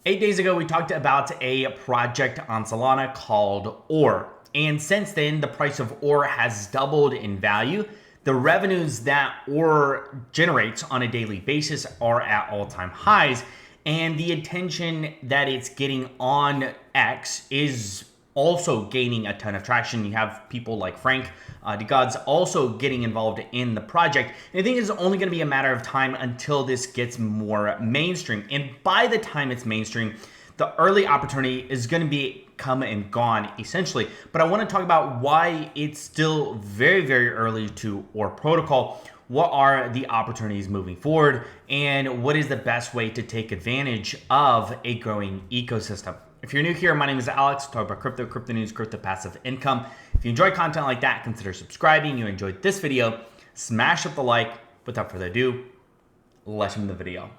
8 days ago, we talked about a project on Solana called OR. And since then, the price of OR has doubled in value. The revenues that OR generates on a daily basis are at all-time highs. And the attention that it's getting on X is also gaining a ton of traction. You have people like Frank DeGod's also getting involved in the project. And I think it's only going to be a matter of time until this gets more mainstream. And by the time it's mainstream, the early opportunity is going to be come and gone essentially. But I want to talk about why it's still very, very early to OR protocol. What are the opportunities moving forward? And what is the best way to take advantage of a growing ecosystem? If you're new here, my name is Alex. Talk about crypto news, crypto passive income. If you enjoy content like that, consider subscribing. You enjoyed this video, smash up the like. Without further ado, let's jump into the video.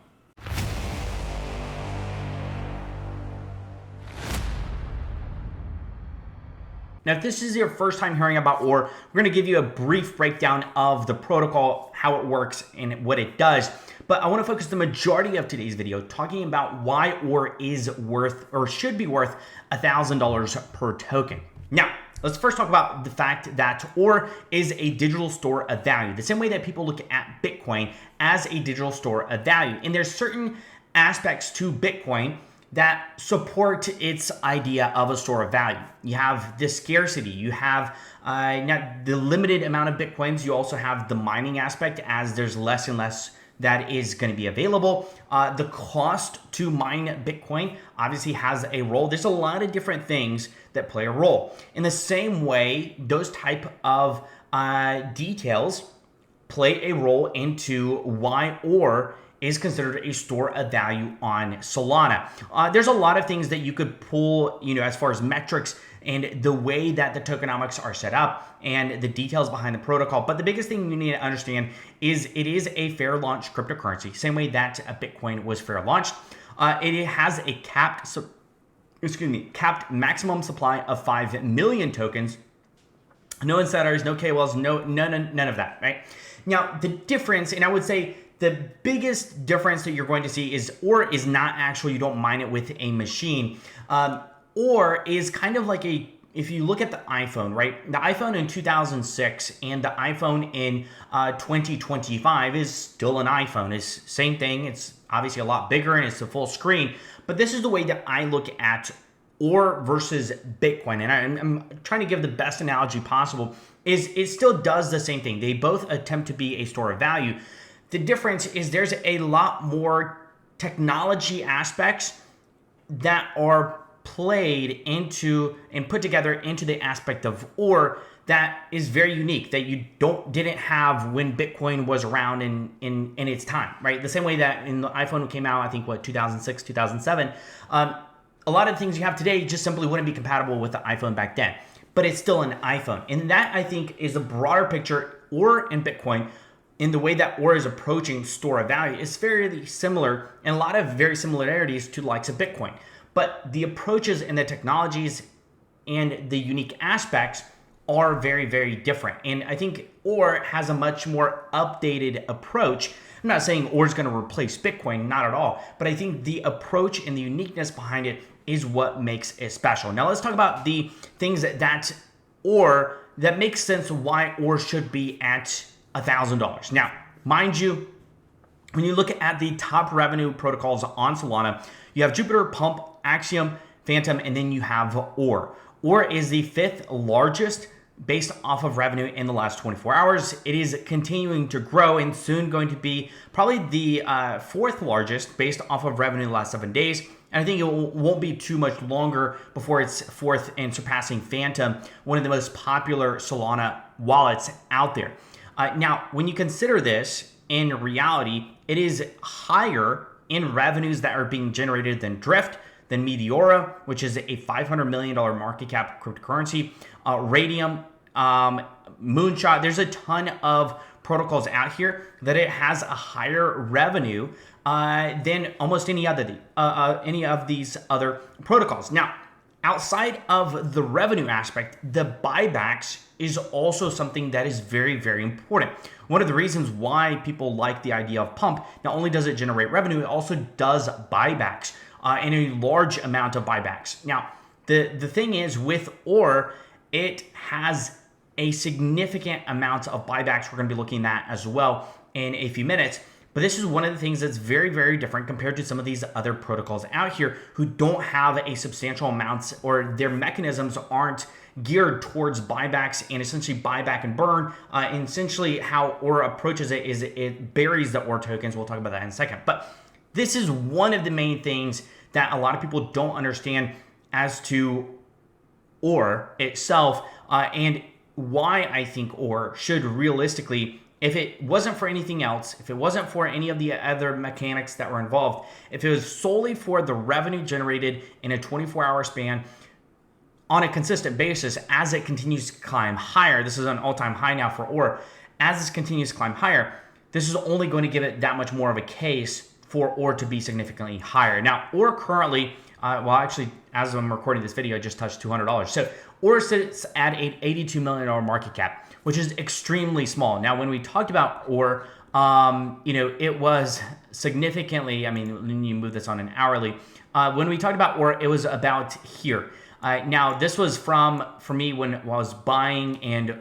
Now, if this is your first time hearing about OR, we're going to give you a brief breakdown of the protocol, how it works, and what it does. But I want to focus the majority of today's video talking about why OR is worth or should be worth $1,000 per token. Now, let's first talk about the fact that OR is a digital store of value, the same way that people look at Bitcoin as a digital store of value. And there's certain aspects to Bitcoin that support its idea of a store of value. You have the scarcity, you have not the limited amount of Bitcoins, you also have the mining aspect as there's less and less that is going to be available. The cost to mine Bitcoin obviously has a role. There's a lot of different things that play a role. In the same way, those type of details play a role into why OR is considered a store of value on Solana. There's a lot of things that you could pull, as far as metrics and the way that the tokenomics are set up and the details behind the protocol. But the biggest thing you need to understand is it is a fair launch cryptocurrency, same way that Bitcoin was fair launched. It has a capped maximum supply of 5 million tokens. No insiders, no KOLs, none of that, right? Now, the difference, and I would say the biggest difference that you're going to see is OR is not actual, you don't mine it with a machine. OR is kind of like if you look at the iPhone, right? The iPhone in 2006 and the iPhone in 2025 is still an iPhone. It's same thing. It's obviously a lot bigger and it's a full screen. But this is the way that I look at OR versus Bitcoin. And I'm trying to give the best analogy possible is it still does the same thing. They both attempt to be a store of value. The difference is there's a lot more technology aspects that are played into and put together into the aspect of OR that is very unique, that you didn't have when Bitcoin was around in its time, right? The same way that in the iPhone came out, I think 2006, 2007, a lot of things you have today just simply wouldn't be compatible with the iPhone back then, but it's still an iPhone. And that, I think, is a broader picture. OR and Bitcoin, in the way that OR is approaching store of value, is fairly similar and a lot of very similarities to the likes of Bitcoin. But the approaches and the technologies and the unique aspects are very, very different. And I think OR has a much more updated approach. I'm not saying OR is going to replace Bitcoin, not at all. But I think the approach and the uniqueness behind it is what makes it special. Now let's talk about the things that makes sense why OR should be at $1,000. Now, mind you, when you look at the top revenue protocols on Solana, you have Jupiter, Pump, Axiom, Phantom, and then you have OR. OR is the 5th largest based off of revenue in the last 24 hours. It is continuing to grow and soon going to be probably the 4th largest based off of revenue in the last 7 days. And I think it won't be too much longer before it's 4th and surpassing Phantom, one of the most popular Solana wallets out there. Now, when you consider this, in reality, it is higher in revenues that are being generated than Drift, than Meteora, which is a $500 million market cap cryptocurrency, Radium, Moonshot. There's a ton of protocols out here that it has a higher revenue than almost any of these other protocols. Now, outside of the revenue aspect, the buybacks is also something that is very, very important. One of the reasons why people like the idea of Pump, not only does it generate revenue, it also does buybacks. and a large amount of buybacks. Now, the thing is with OR, it has a significant amount of buybacks we're going to be looking at as well in a few minutes. But this is one of the things that's very, very different compared to some of these other protocols out here who don't have a substantial amounts, or their mechanisms aren't geared towards buybacks and essentially buyback and burn. And essentially how OR approaches it is it buries the OR tokens. We'll talk about that in a second. But this is one of the main things that a lot of people don't understand as to OR itself, and why I think OR should realistically, if it wasn't for anything else, if it wasn't for any of the other mechanics that were involved, if it was solely for the revenue generated in a 24-hour span on a consistent basis as it continues to climb higher, this is an all-time high now for OR, as this continues to climb higher, this is only going to give it that much more of a case for OR to be significantly higher. Now, OR currently, well, actually, as I'm recording this video, I just touched $200. So OR sits at an $82 million market cap, which is extremely small. Now, when we talked about OR, it was significantly, I mean, when you move this on an hourly, when we talked about OR, it was about here. Now, this was for me when I was buying and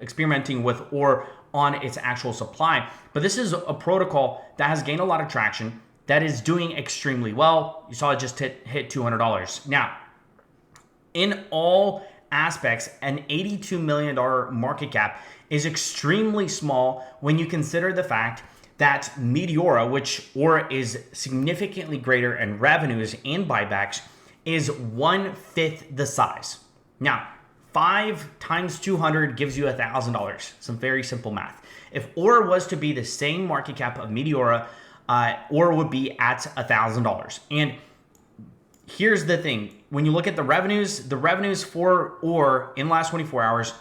experimenting with OR on its actual supply. But this is a protocol that has gained a lot of traction, that is doing extremely well. You saw it just hit $200. Now, in all aspects, an $82 million market cap is extremely small when you consider the fact that Meteora, which OR is significantly greater in revenues and buybacks, is 1/5 the size. Now, 5 times 200 gives you $1,000. Some very simple math. If OR was to be the same market cap of Meteora, OR would be at $1,000. And here's the thing. When you look at the revenues for OR in the last 24 hours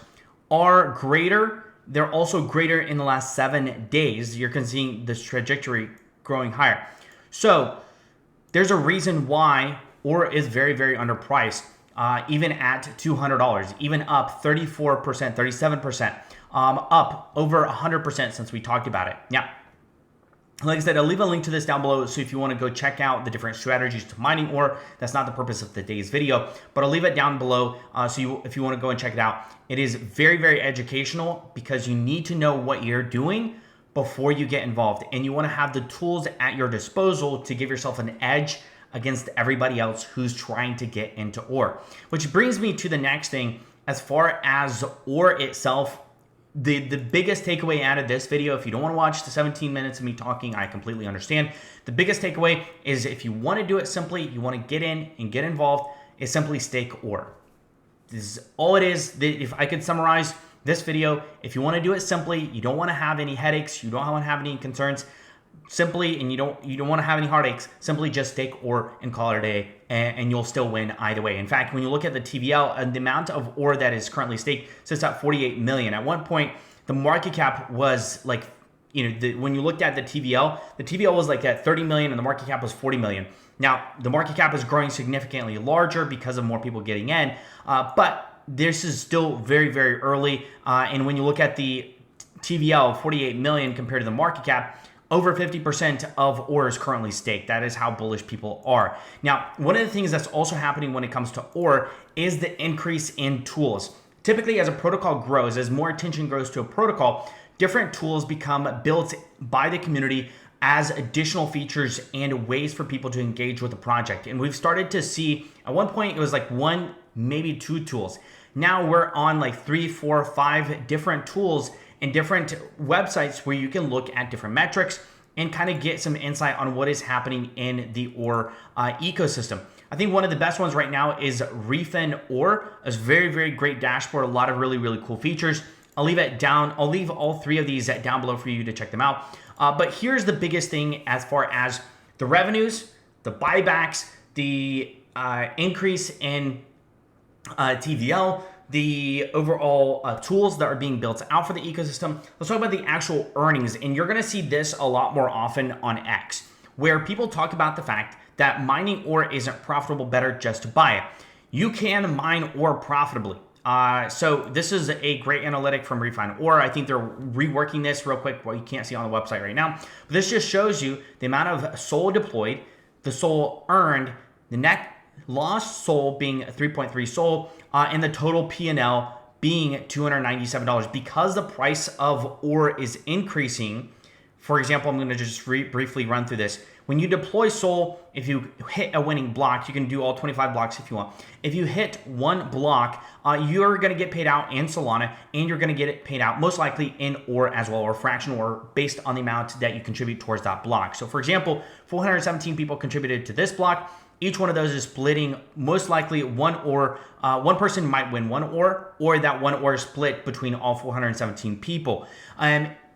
are greater. They're also greater in the last 7 days. You're seeing this trajectory growing higher. So there's a reason why OR is very, very underpriced, even at $200, even up 34%, 37%, up over 100% since we talked about it. Yeah. Like I said, I'll leave a link to this down below, so if you want to go check out the different strategies to mining OR, that's not the purpose of today's video, but I'll leave it down below if you want to go and check it out. It is very, very educational because you need to know what you're doing before you get involved, and you want to have the tools at your disposal to give yourself an edge against everybody else who's trying to get into OR. Which brings me to the next thing. As far as OR itself, the biggest takeaway out of this video, if you don't want to watch the 17 minutes of me talking, I completely understand. The biggest takeaway is if you want to do it simply, you want to get in and get involved, is simply stake OR. This is all it is. If I could summarize this video, if you want to do it simply, you don't want to have any headaches, you don't want to have any concerns, simply, and you don't want to have any heartaches, simply just stake OR and call it a day, and you'll still win either way. In fact, when you look at the TVL, and the amount of OR that is currently staked sits at 48 million. At one point, the market cap was like, when you looked at the TVL was like at 30 million and the market cap was 40 million. Now, the market cap is growing significantly larger because of more people getting in, but this is still very, very early. And when you look at the TVL, 48 million compared to the market cap, over 50% of OR is currently staked. That is how bullish people are. Now, one of the things that's also happening when it comes to OR is the increase in tools. Typically, as a protocol grows, as more attention goes to a protocol, different tools become built by the community as additional features and ways for people to engage with the project. And we've started to see, at one point, it was like 1, maybe 2 tools. Now we're on like 3, 4, 5 different tools and different websites where you can look at different metrics and kind of get some insight on what is happening in the OR ecosystem. I think one of the best ones right now is Refin OR. It's a very, very great dashboard, a lot of really, really cool features. I'll leave it down. I'll leave all 3 of these down below for you to check them out. But here's the biggest thing as far as the revenues, the buybacks, the increase in TVL, the overall tools that are being built out for the ecosystem. Let's talk about the actual earnings. And you're going to see this a lot more often on X, where people talk about the fact that mining OR isn't profitable, better just to buy it. You can mine OR profitably. So this is a great analytic from Refine OR. I think they're reworking this real quick. Well, you can't see it on the website right now. But this just shows you the amount of SOL deployed, the SOL earned, the net lost SOL being 3.3 SOL, and the total P&L being $297. Because the price of OR is increasing, for example, I'm going to just briefly run through this. When you deploy SOL, if you hit a winning block, you can do all 25 blocks if you want. If you hit one block, you're going to get paid out in Solana, and you're going to get it paid out most likely in OR as well, or fractional OR, based on the amount that you contribute towards that block. So for example, 417 people contributed to this block. Each one of those is splitting most likely one OR. One person might win one OR, or that one OR is split between all 417 people.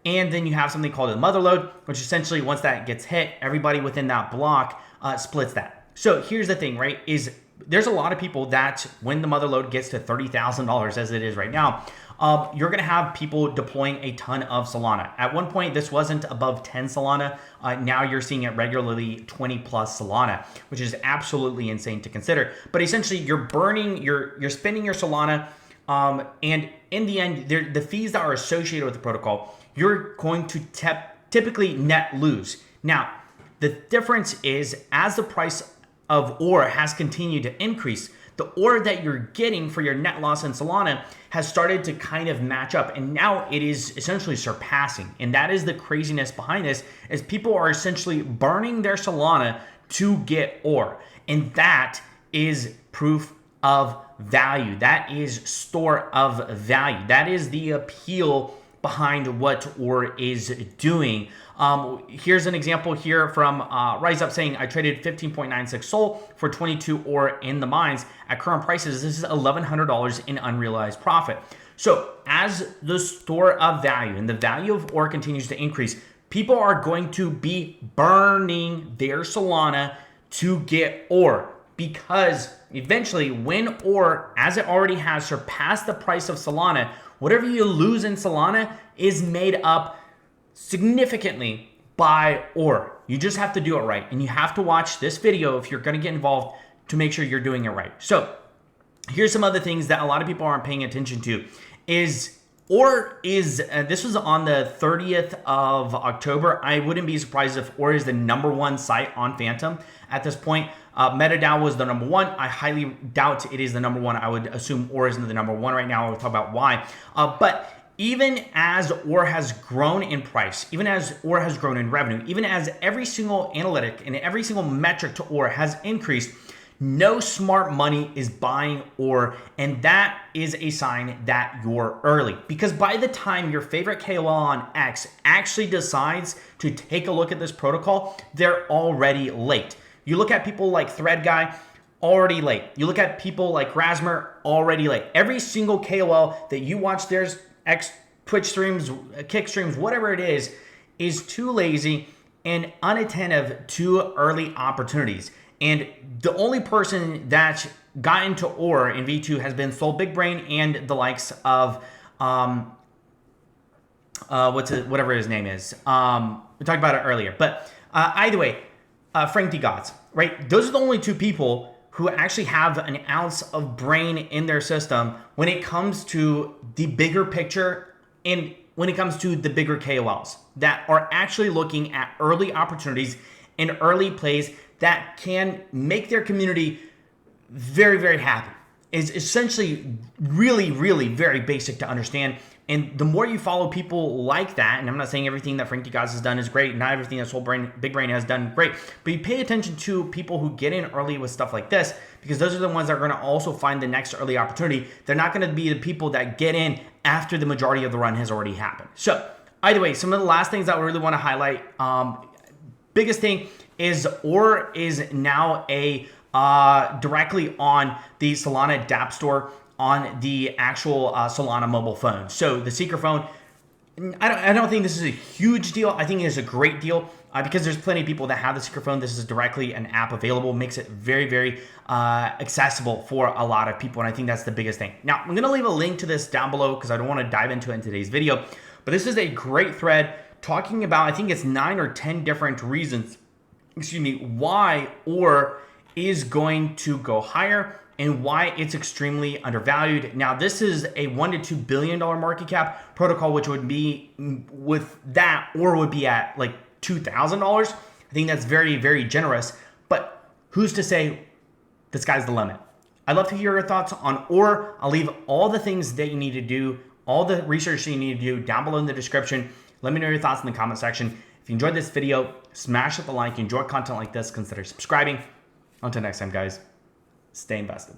And then you have something called a mother load, which essentially once that gets hit, everybody within that block splits that. So here's the thing, right, is there's a lot of people that when the mother load gets to $30,000 as it is right now, you're going to have people deploying a ton of Solana. At one point, this wasn't above 10 Solana. Now you're seeing it regularly 20 plus Solana, which is absolutely insane to consider. But essentially, you're spending your Solana, and in the end, the fees that are associated with the protocol, you're going to typically net lose. Now, the difference is as the price of OR has continued to increase, the OR that you're getting for your net loss in Solana has started to kind of match up, and now it is essentially surpassing. And that is the craziness behind this, is people are essentially burning their Solana to get OR. And that is proof of value. That is store of value. That is the appeal behind what OR is doing. Here's an example here from Rise Up saying, I traded 15.96 SOL for 22 OR in the mines. At current prices, this is $1,100 in unrealized profit. So as the store of value and the value of OR continues to increase, people are going to be burning their Solana to get OR, because eventually when OR, as it already has, surpassed the price of Solana, whatever you lose in Solana is made up significantly by OR. You just have to do it right. And you have to watch this video if you're going to get involved to make sure you're doing it right. So here's some other things that a lot of people aren't paying attention to. This was on the 30th of October. I wouldn't be surprised if OR is the #1 site on Phantom at this point. MetaDAO was the #1. I highly doubt it is the #1. I would assume OR isn't the #1 right now. I'll talk about why. But even as OR has grown in price, even as OR has grown in revenue, even as every single analytic and every single metric to OR has increased, no smart money is buying OR, and that is a sign that you're early. Because by the time your favorite KOL on X actually decides to take a look at this protocol, they're already late. You look at people like Thread Guy, already late. You look at people like Rasmer, already late. Every single KOL that you watch theirs Twitch streams, Kick streams, whatever it is too lazy and unattentive to early opportunities. And the only person that got into OR in V2 has been Sol Big Brain and the likes of whatever his name is. We talked about it earlier, but either way, Frank D. Gods, right? Those are the only two people who actually have an ounce of brain in their system when it comes to the bigger picture and when it comes to the bigger KOLs that are actually looking at early opportunities and early plays that can make their community very, very happy. Is essentially really, really very basic to understand. And the more you follow people like that, and I'm not saying everything that Frank D. Gods has done is great, not everything that Big Brain has done great, but you pay attention to people who get in early with stuff like this, because those are the ones that are going to also find the next early opportunity. They're not going to be the people that get in after the majority of the run has already happened. So either way, some of the last things that we really want to highlight, biggest thing is OR is now directly on the Solana dApp store on the actual Solana mobile phone. So the Seeker phone, I don't think this is a huge deal. I think it is a great deal because there's plenty of people that have the Seeker phone. This is directly an app available, makes it very, very accessible for a lot of people. And I think that's the biggest thing. Now, I'm going to leave a link to this down below because I don't want to dive into it in today's video. But this is a great thread talking about, I think it's 9 or 10 different reasons, why OR is going to go higher and why it's extremely undervalued. Now, this is a $1 to $2 billion market cap protocol, which would be with that, or would be at like $2,000. I think that's very, very generous. But who's to say the sky's the limit? I'd love to hear your thoughts on Or. I'll leave all the things that you need to do, all the research that you need to do down below in the description. Let me know your thoughts in the comment section. If you enjoyed this video, smash up the like. You enjoy content like this, consider subscribing. Until next time, guys, stay invested.